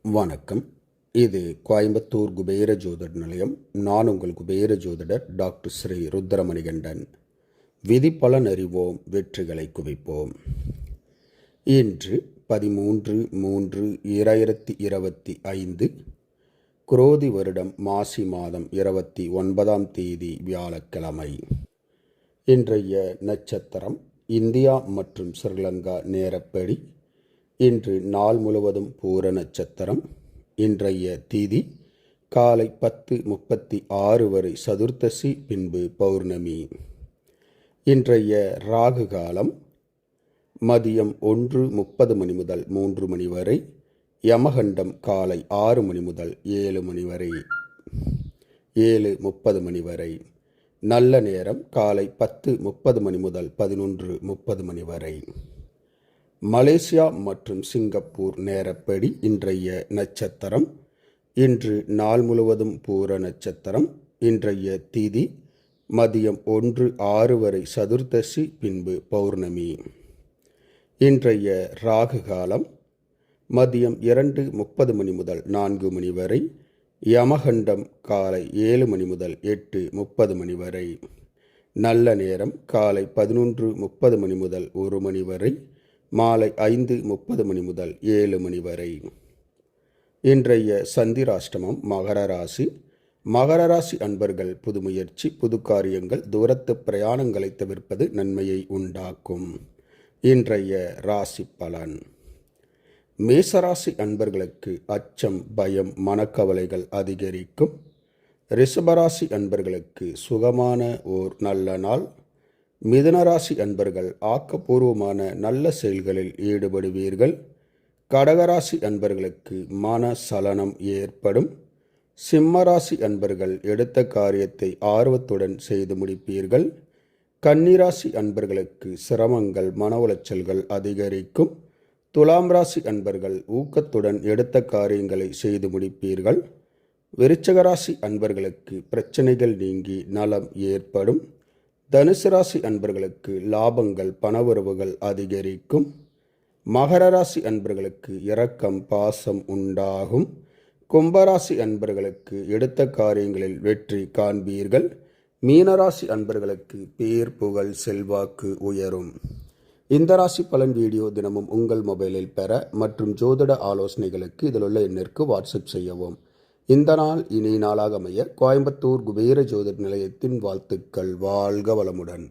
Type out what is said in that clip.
வணக்கம். இது கோயம்புத்தூர் குபேர ஜோதிட நிலையம். நான் உங்கள் குபேர ஜோதிடர் டாக்டர் ஸ்ரீ ருத்ரமணிகண்டன். விதி பலன் அறிவோம், வெற்றிகளை குவிப்போம். இன்று 13/3/2025 குரோதி வருடம் மாசி மாதம் 29ஆம் தேதி வியாழக்கிழமை. இன்றைய நட்சத்திரம் இந்தியா மற்றும் ஸ்ரீலங்கா நேரப்படி இன்று நாள் முழுவதும் பூர நட்சத்திரம். இன்றைய தீதி காலை 10:36 வரை சதுர்த்தசி, பின்பு பௌர்ணமி. இன்றைய ராகு காலம் மதியம் 1:30 மணி முதல் 3 மணி வரை. யமகண்டம் காலை 6 மணி முதல் 7 மணி வரை, 7:30 மணி வரை. நல்ல நேரம் காலை 10:30 மணி முதல் 11:30 மணி வரை. மலேசியா மற்றும் சிங்கப்பூர் நேரப்படி இன்றைய நட்சத்திரம் இன்று நாள் முழுவதும் பூர நட்சத்திரம். இன்றைய தீதி மதியம் 1:06 வரை சதுர்த்தசி, பின்பு பௌர்ணமி. இன்றைய ராகு காலம் மதியம் 2:30 மணி முதல் 4 மணி வரை. யமகண்டம் காலை 7 மணி முதல் 8:30 மணி வரை. நல்ல நேரம் காலை 11:30 மணி முதல் 1 மணி வரை, மாலை 5:30 மணி முதல் 7 மணி வரை. இன்றைய சந்திராஷ்டமம் மகர ராசி. மகர ராசி அன்பர்கள் புது முயற்சி, புது காரியங்கள், தூரத்து பிரயாணங்களை தவிர்ப்பது நன்மையை உண்டாக்கும். இன்றைய ராசி பலன். மேசராசி அன்பர்களுக்கு அச்சம், பயம், மனக்கவலைகள் அதிகரிக்கும். ரிஷபராசி அன்பர்களுக்கு சுகமான ஓர் நல்ல நாள். மிதுனராசி அன்பர்கள் ஆக்கப்பூர்வமான நல்ல செயல்களில் ஈடுபடுவீர்கள். கடகராசி அன்பர்களுக்கு மன சலனம் ஏற்படும். சிம்மராசி அன்பர்கள் எடுத்த காரியத்தை ஆர்வத்துடன் செய்து முடிப்பீர்கள். கன்னிராசி அன்பர்களுக்கு சிரமங்கள், மன உளைச்சல்கள் அதிகரிக்கும். துலாம் ராசி அன்பர்கள் ஊக்கத்துடன் எடுத்த காரியங்களை செய்து முடிப்பீர்கள். விருச்சிகராசி அன்பர்களுக்கு பிரச்சனைகள் நீங்கி நலம் ஏற்படும். தனுசு ராசி அன்பர்களுக்கு லாபங்கள், பணவரவுகள் அதிகரிக்கும். மகர ராசி அன்பர்களுக்கு இரக்கம், பாசம் உண்டாகும். கும்பராசி அன்பர்களுக்கு எடுத்த காரியங்களில் வெற்றி காண்பீர்கள். மீனராசி அன்பர்களுக்கு பேர், புகழ், செல்வாக்கு உயரும். இந்த ராசி பலன் வீடியோ தினமும் உங்கள் மொபைலில் பெற மற்றும் ஜோதிட ஆலோசனைகளுக்கு இதில் உள்ள எண்ணிற்கு வாட்ஸ்அப் செய்யவும். இந்த நாள் இனிய நாளாக அமைய கோயம்புத்தூர் குபேர ஜோதிட நிலையத்தின் வாழ்த்துக்கள். வாழ்க வளமுடன்.